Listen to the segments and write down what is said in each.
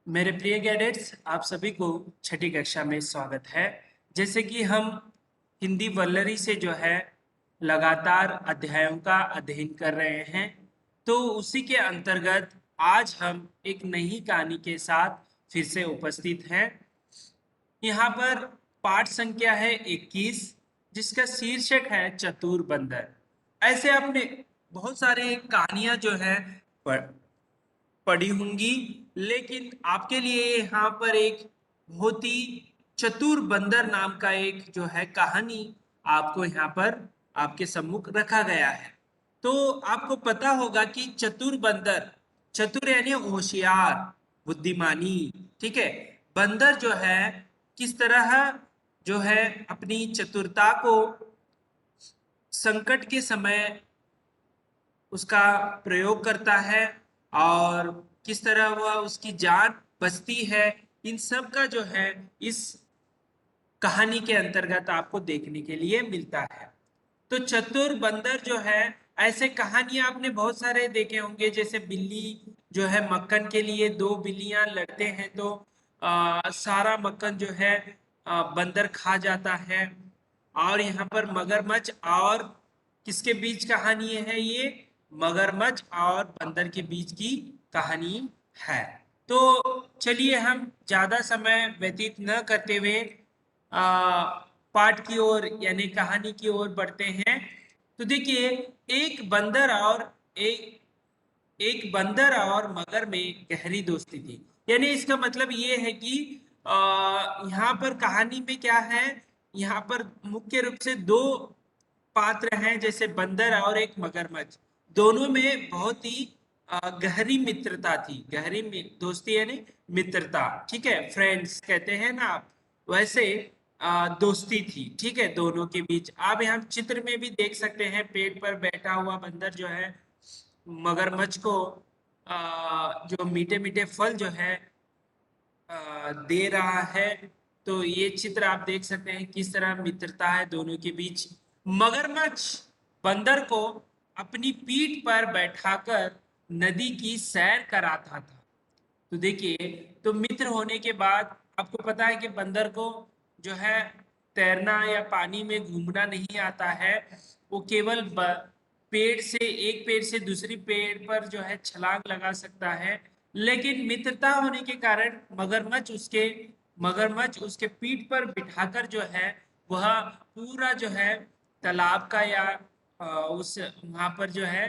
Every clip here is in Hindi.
मेरे प्रिय कैडेट्स, आप सभी को छठी कक्षा में स्वागत है। जैसे कि हम हिंदी वल्लरी से जो है लगातार अध्यायों का अध्ययन कर रहे हैं, तो उसी के अंतर्गत आज हम एक नई कहानी के साथ फिर से उपस्थित हैं। यहाँ पर पाठ संख्या है 21, जिसका शीर्षक है चतुर बंदर। ऐसे आपने बहुत सारे कहानियां जो है पढ़ पड़ी होंगी, लेकिन आपके लिए यहाँ पर एक बहुत ही चतुर बंदर नाम का एक जो है कहानी आपको यहाँ पर आपके सम्मुख रखा गया है। तो आपको पता होगा कि चतुर बंदर, चतुर यानी होशियार, बुद्धिमानी, ठीक है। बंदर जो है किस तरह जो है अपनी चतुरता को संकट के समय उसका प्रयोग करता है और किस तरह वह उसकी जान बचती है, इन सब का जो है इस कहानी के अंतर्गत आपको देखने के लिए मिलता है। तो चतुर बंदर जो है, ऐसे कहानियां आपने बहुत सारे देखे होंगे। जैसे बिल्ली जो है मक्खन के लिए, दो बिल्लियां लड़ते हैं तो सारा मक्खन जो है बंदर खा जाता है। और यहाँ पर मगरमच्छ और किसके बीच कहानी है? ये मगरमच्छ और बंदर के बीच की कहानी है। तो चलिए हम ज्यादा समय व्यतीत न करते हुए पाठ की ओर यानी कहानी की ओर बढ़ते हैं। तो देखिए, एक बंदर और एक एक बंदर और मगर में गहरी दोस्ती थी। यानी इसका मतलब ये है कि यहाँ पर कहानी में क्या है, यहाँ पर मुख्य रूप से दो पात्र हैं, जैसे बंदर और एक मगरमच्छ। दोनों में बहुत ही गहरी मित्रता थी। दोस्ती यानी मित्रता, ठीक है, फ्रेंड्स कहते हैं ना आप, वैसे दोस्ती थी, ठीक है, दोनों के बीच। आप यहाँ चित्र में भी देख सकते हैं, पेड़ पर बैठा हुआ बंदर जो है मगरमच्छ को जो मीठे मीठे फल जो है दे रहा है। तो ये चित्र आप देख सकते हैं किस तरह मित्रता है दोनों के बीच। मगरमच्छ बंदर को अपनी पीठ पर बैठाकर नदी की सैर कराता था। तो देखिए, तो मित्र होने के बाद आपको पता है कि बंदर को जो है तैरना या पानी में घूमना नहीं आता है। वो केवल पेड़ से, एक पेड़ से दूसरी पेड़ पर जो है छलांग लगा सकता है। लेकिन मित्रता होने के कारण मगरमच्छ उसके पीठ पर बिठाकर जो है वह पूरा जो है तालाब का या उस वहां पर जो है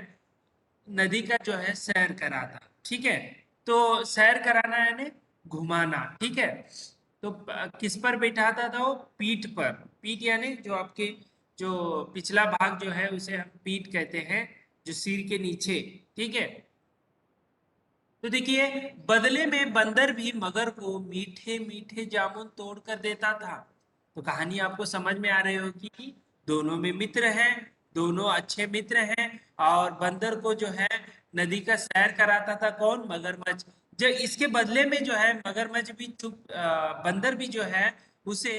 नदी का जो है सैर कराना, ठीक है। तो सैर कराना यानी घुमाना, ठीक है। तो किस पर बैठाता था वो? पीठ पर। पीठ यानी जो आपके जो पिछला भाग जो है उसे हम पीठ कहते हैं, जो सिर के नीचे, ठीक है। तो देखिए, बदले में बंदर भी मगर को मीठे मीठे जामुन तोड़ कर देता था। तो कहानी आपको समझ में आ रही होगी कि दोनों में मित्र हैं, दोनों अच्छे मित्र हैं। और बंदर को जो है नदी का सैर कराता था कौन? मगरमच्छ। जो इसके बदले में जो है मगरमच्छ भी बंदर भी जो है उसे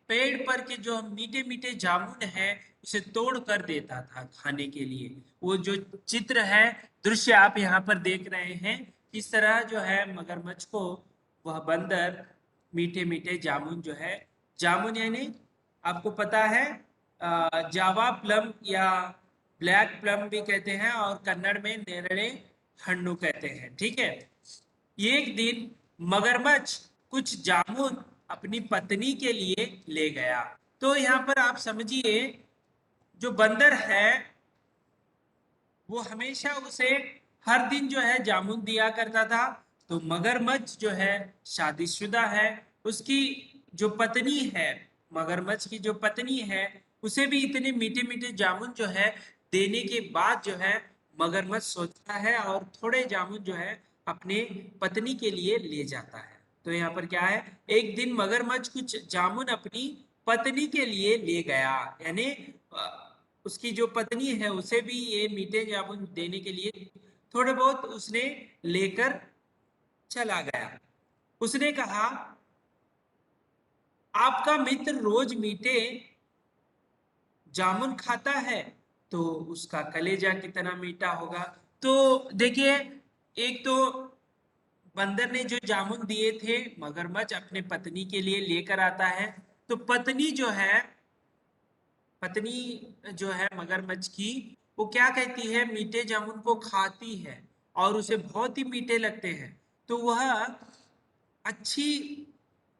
पेड़ पर के जो मीठे मीठे जामुन है उसे तोड़ कर देता था खाने के लिए। वो जो चित्र है, दृश्य आप यहाँ पर देख रहे हैं, इस तरह जो है मगरमच्छ को वह बंदर मीठे मीठे जामुन जो है, जामुन यानी आपको पता है जावा प्लम या ब्लैक प्लम भी कहते हैं, और कन्नड़ में नेरड़े हಣ್ಣु कहते हैं, ठीक है। एक दिन मगरमच्छ कुछ जामुन अपनी पत्नी के लिए ले गया। तो यहाँ पर आप समझिए, जो बंदर है वो हमेशा उसे हर दिन जो है जामुन दिया करता था। तो मगरमच्छ जो है शादीशुदा है, उसकी जो पत्नी है, मगरमच्छ की जो पत्नी है, उसे भी इतने मीठे मीठे जामुन जो है देने के बाद जो है मगरमच्छ सोचता है और थोड़े जामुन जो है अपने पत्नी के लिए ले जाता है। तो यहाँ पर क्या है, एक दिन मगरमच्छ कुछ जामुन अपनी पत्नी के लिए ले गया, यानी उसकी जो पत्नी है उसे भी ये मीठे जामुन देने के लिए थोड़े बहुत उसने लेकर चला गया। उसने कहा, आपका मित्र रोज मीठे जामुन खाता है, तो उसका कलेजा कितना मीठा होगा। तो देखिए, एक तो बंदर ने जो जामुन दिए थे मगरमच्छ अपने पत्नी के लिए लेकर आता है। तो पत्नी जो है मगरमच्छ की, वो क्या कहती है, मीठे जामुन को खाती है और उसे बहुत ही मीठे लगते हैं। तो वह अच्छी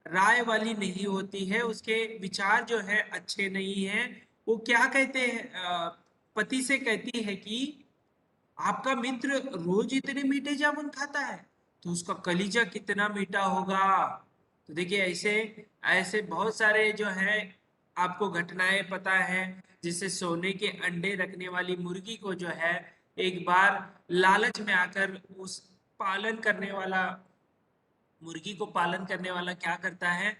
राय वाली नहीं होती है, उसके विचार जो है अच्छे नहीं है। वो क्या कहते हैं, पति से कहती है कि आपका मित्र रोज इतने मीठे जामुन खाता है, तो उसका कलीजा कितना मीठा होगा। तो देखिए, ऐसे ऐसे बहुत सारे जो है आपको घटनाएं पता है, जिससे सोने के अंडे रखने वाली मुर्गी को जो है एक बार लालच में आकर उस पालन करने वाला मुर्गी को पालन करने वाला क्या करता है,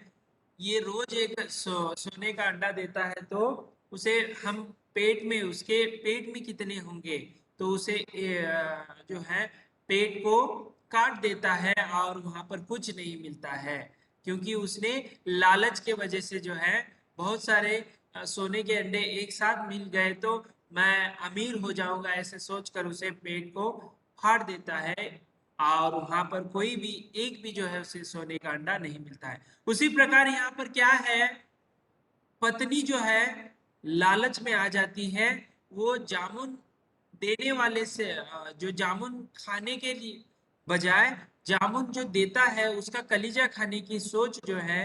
ये रोज एक सोने का अंडा देता है, तो उसे हम पेट में, उसके पेट में कितने होंगे, तो उसे जो है पेट को काट देता है और वहां पर कुछ नहीं मिलता है, क्योंकि उसने लालच के वजह से जो है बहुत सारे सोने के अंडे एक साथ मिल गए तो मैं अमीर हो जाऊंगा, ऐसे सोचकर उसे पेट को फाड़ देता है और वहां पर कोई भी एक भी जो है उसे सोने का अंडा नहीं मिलता है। उसी प्रकार यहाँ पर क्या है, पत्नी जो है लालच में आ जाती है, वो जामुन देने वाले से जो जामुन खाने के लिए बजाय जामुन जो देता है उसका कलीजा खाने की सोच जो है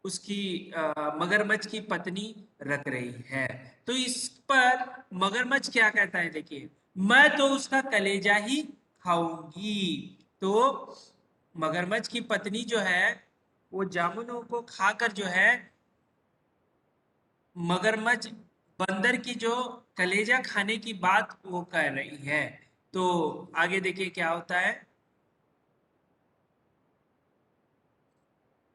उसकी मगरमच्छ की पत्नी रख रही है। तो इस पर मगरमच्छ क्या कहता है, देखिए, मैं तो उसका कलेजा ही खाऊंगी। तो मगरमच्छ की पत्नी जो है वो जामुनों को खाकर जो है मगरमच्छ बंदर की जो कलेजा खाने की बात वो कर रही है। तो आगे देखिए क्या होता है।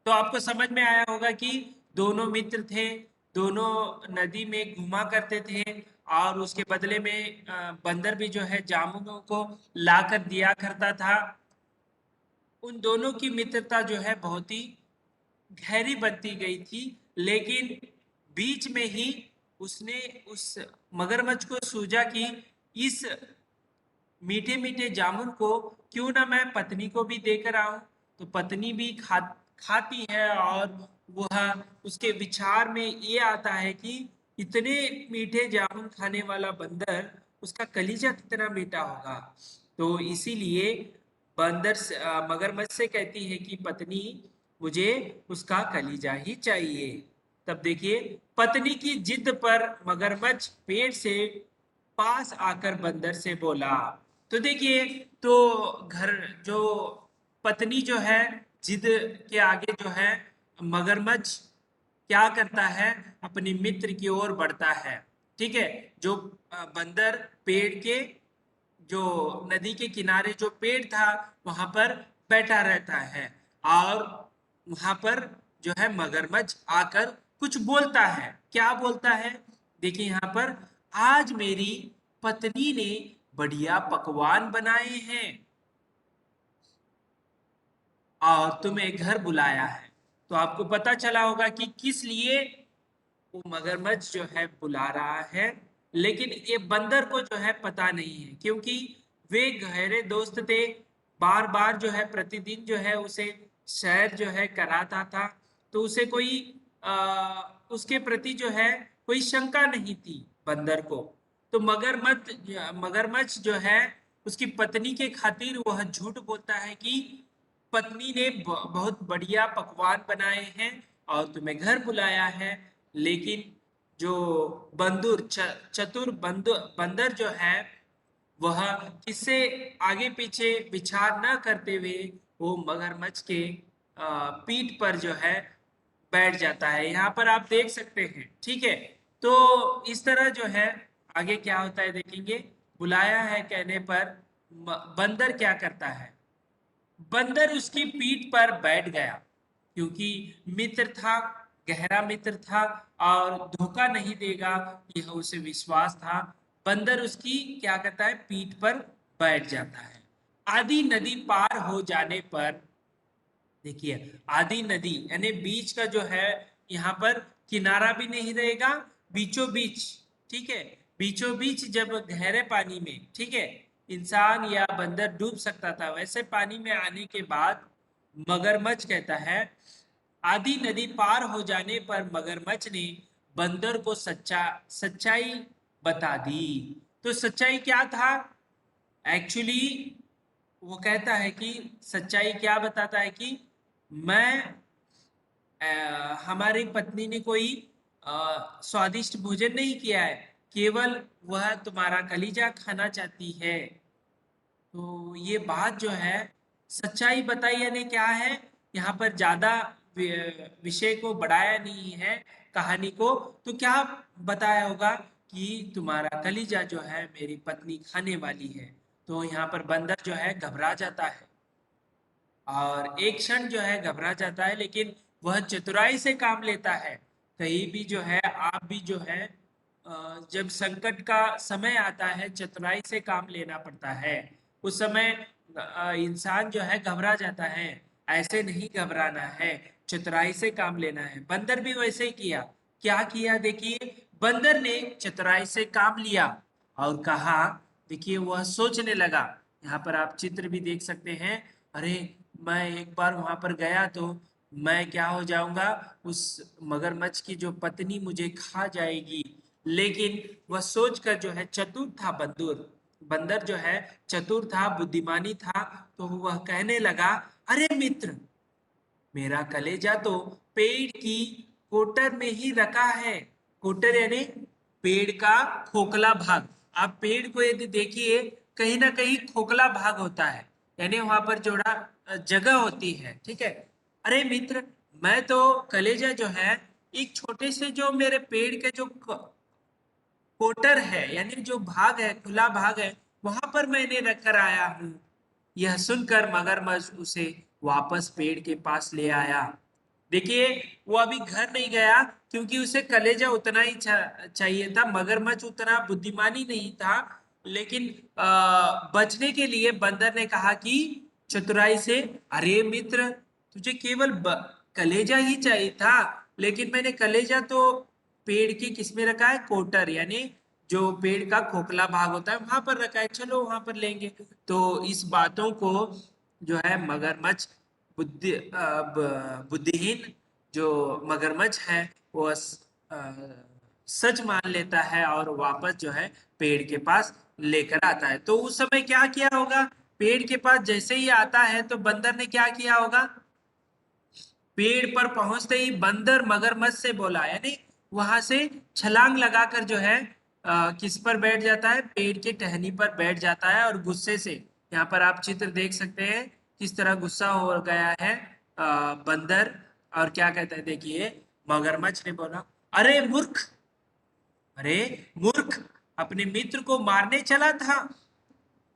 तो आपको समझ में आया होगा कि दोनों मित्र थे, दोनों नदी में घुमा करते थे और उसके बदले में बंदर भी जो है जामुनों को लाकर दिया करता था। उन दोनों की मित्रता जो है बहुत ही गहरी बनती गई थी, लेकिन बीच में ही उसने उस मगरमच्छ को सूझा कि इस मीठे मीठे जामुन को क्यों ना मैं पत्नी को भी देकर आऊं। तो पत्नी भी खाती है और वह उसके विचार में ये आता है कि इतने मीठे जामुन खाने वाला बंदर, उसका कलीजा कितना मीठा होगा। तो इसीलिए मगरमच्छ से कहती है कि पत्नी, मुझे उसका कलीजा ही चाहिए। तब देखिए, पत्नी की जिद पर मगरमच्छ पेड़ से पास आकर बंदर से बोला। तो देखिए, तो घर जो पत्नी जो है, जिद के आगे जो है मगरमच्छ क्या करता है, अपनी मित्र की ओर बढ़ता है। ठीक है, जो बंदर पेड़ के, जो नदी के किनारे जो पेड़ था वहां पर बैठा रहता है और वहां पर जो है मगरमच्छ आकर कुछ बोलता है। क्या बोलता है, देखिए यहाँ पर, आज मेरी पत्नी ने बढ़िया पकवान बनाए हैं और तुम्हें घर बुलाया है। तो आपको पता चला होगा कि किस लिए वो मगरमच्छ जो है बुला रहा है, लेकिन ये बंदर को जो है पता नहीं है, क्योंकि वे गहरे दोस्त थे। बार बार जो है प्रतिदिन जो है उसे सैर जो है कराता था, तो उसे कोई उसके प्रति जो है कोई शंका नहीं थी बंदर को। तो मगरमच्छ जो है उसकी पत्नी के खातिर वह झूठ बोलता है कि पत्नी ने बहुत बढ़िया पकवान बनाए हैं और तुम्हें घर बुलाया है। लेकिन जो चतुर बंदर जो है, वह किससे आगे पीछे विचार न करते हुए वो मगरमच्छ के पीठ पर जो है बैठ जाता है। यहाँ पर आप देख सकते हैं, ठीक है। तो इस तरह जो है आगे क्या होता है देखेंगे। बुलाया है कहने पर बंदर क्या करता है, बंदर उसकी पीठ पर बैठ गया, क्योंकि मित्र था, गहरा मित्र था और धोखा नहीं देगा, यह उसे विश्वास था। बंदर उसकी क्या करता है, पीठ पर बैठ जाता है। आदि नदी पार हो जाने पर, देखिए, आदि नदी यानी बीच का जो है, यहाँ पर किनारा भी नहीं रहेगा, बीचों बीच, ठीक है, बीचों बीच जब गहरे पानी में, ठीक है, इंसान या बंदर डूब सकता था, वैसे पानी में आने के बाद मगरमच्छ कहता है, आधी नदी पार हो जाने पर मगरमच्छ ने बंदर को सच्चाई बता दी। तो सच्चाई क्या था? एक्चुअली वो कहता है कि सच्चाई क्या बताता है कि मैं हमारी पत्नी ने कोई स्वादिष्ट भोजन नहीं किया है, केवल वह तुम्हारा कलीजा खाना चाहती है। तो ये बात जो है सच्चाई बताई, यानी क्या है, यहाँ पर ज्यादा विषय को बढ़ाया नहीं है, कहानी को। तो क्या बताया होगा कि तुम्हारा कलीजा जो है मेरी पत्नी खाने वाली है। तो यहाँ पर बंदर जो है घबरा जाता है, और एक क्षण जो है घबरा जाता है, लेकिन वह चतुराई से काम लेता है। कहीं भी जो है आप भी जो है जब संकट का समय आता है, चतुराई से काम लेना पड़ता है। उस समय इंसान जो है घबरा जाता है, ऐसे नहीं घबराना है, चतुराई से काम लेना है। बंदर भी वैसे ही किया। क्या किया देखिए, बंदर ने चतुराई से काम लिया और कहा, देखिए वह सोचने लगा। यहाँ पर आप चित्र भी देख सकते हैं। अरे, मैं एक बार वहां पर गया तो मैं क्या हो जाऊंगा, उस मगरमच्छ की जो पत्नी मुझे खा जाएगी। लेकिन वह सोचकर जो है चतुर था, बंदर जो है चतुर था, बुद्धिमानी था। तो वह कहने लगा, अरे मित्र, मेरा कलेजा तो पेड़ की कोटर में ही रखा है। कोटर यानी पेड़ का खोखला भाग। आप पेड़ को यदि देखिए, कहीं ना कहीं खोखला भाग होता है, यानी वहां पर जोड़ा जगह होती है, ठीक है। अरे मित्र, मैं तो कलेजा जो है एक छोटे से जो मेरे पेड़ के जो कोटर है, यानी जो भाग है, खुला भाग है, वहां पर मैंने रख कर आया हूँ। यह सुनकर मगरमच्छ उसे वापस पेड़ के पास ले आया। देखिए, वो अभी घर नहीं गया, क्योंकि उसे कलेजा उतना ही चाहिए था। मगरमच्छ उतना बुद्धिमानी नहीं था। लेकिन बचने के लिए बंदर ने कहा कि चतुराई से, अरे मित्र, तुझे केवल कलेजा ही चाहिए था, लेकिन मैंने कलेजा तो पेड़ की किसमें रखा है, कोटर, यानी जो पेड़ का खोखला भाग होता है वहां पर रखा है, चलो वहां पर लेंगे। तो इस बातों को जो है मगरमच्छ बुद्धिहीन जो मगरमच्छ है वो सच मान लेता है और वापस जो है पेड़ के पास लेकर आता है। तो उस समय क्या किया होगा, पेड़ के पास जैसे ही आता है तो बंदर ने क्या किया होगा, पेड़ पर पहुंचते ही बंदर मगरमच्छ से बोला, यानी वहां से छलांग लगाकर जो है किस पर बैठ जाता है, पेड़ की टहनी पर बैठ जाता है। और गुस्से से, यहाँ पर आप चित्र देख सकते हैं किस तरह गुस्सा हो गया है बंदर। और क्या कहता है देखिए, मगरमच्छ ने बोला, अरे मूर्ख, अरे मूर्ख, अपने मित्र को मारने चला था,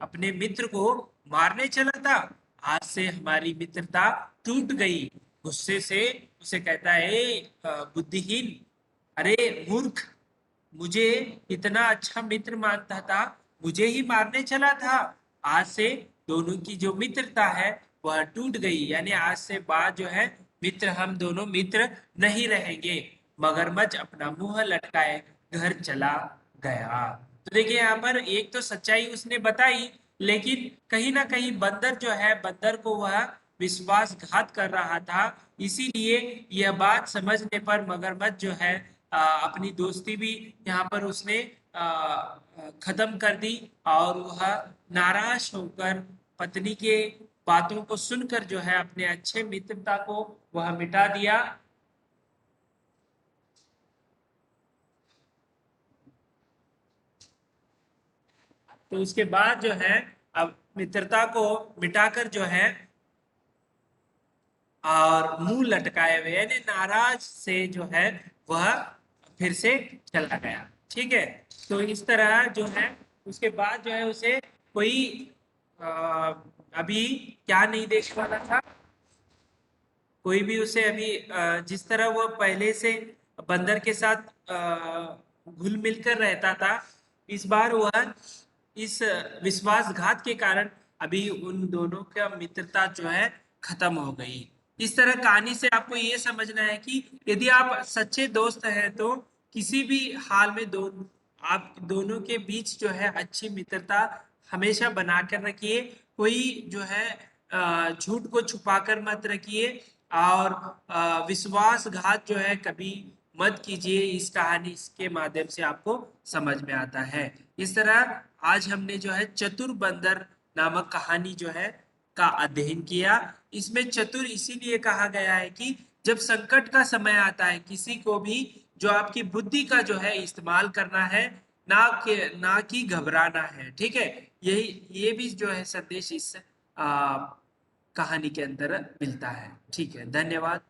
अपने मित्र को मारने चला था, आज से हमारी मित्रता टूट गई। गुस्से से उसे कहता है, "ए, बुद्धिहीन, अरे मूर्ख, मुझे इतना अच्छा मित्र मानता था, मुझे ही मारने चला था। आज से दोनों की जो मित्रता है वह टूट गई, यानी आज से बाद जो है मित्र, हम दोनों मित्र नहीं रहेंगे।" मगरमच्छ अपना मुंह लटकाए घर चला गया। तो देखिए, यहाँ पर एक तो सच्चाई उसने बताई, लेकिन कहीं ना कहीं बंदर जो है, बंदर को वह विश्वासघात कर रहा था। इसीलिए यह बात समझने पर मगरमच्छ जो है अपनी दोस्ती भी यहाँ पर उसने खत्म कर दी, और वह नाराज होकर पत्नी के बातों को सुनकर जो है अपने अच्छे मित्रता को वह मिटा दिया। तो उसके बाद जो है अब मित्रता को मिटाकर जो है और मुंह लटकाए हुए, यानी नाराज से जो है वह फिर से चला गया, ठीक है। तो इस तरह जो है उसके बाद जो है उसे कोई अ, अभी क्या नहीं देख वाला था, कोई भी उसे अभी जिस तरह वो पहले से बंदर के साथ घुल मिलकर रहता था, इस बार वह इस विश्वासघात के कारण अभी उन दोनों का मित्रता जो है खत्म हो गई। इस तरह कहानी से आपको ये समझना है कि यदि आप सच्चे दोस्त हैं तो किसी भी हाल में आप दोनों के बीच जो है अच्छी मित्रता हमेशा बनाकर रखिए। कोई जो है झूठ को छुपाकर मत रखिए, और विश्वासघात जो है कभी मत कीजिए। इस कहानी के माध्यम से आपको समझ में आता है। इस तरह आज हमने जो है चतुर बंदर नामक कहानी जो है का अध्ययन किया। इसमें चतुर इसीलिए कहा गया है कि जब संकट का समय आता है, किसी को भी जो आपकी बुद्धि का जो है इस्तेमाल करना है, ना कि घबराना है। ठीक है, ये भी जो है संदेश इस कहानी के अंदर मिलता है। ठीक है, धन्यवाद।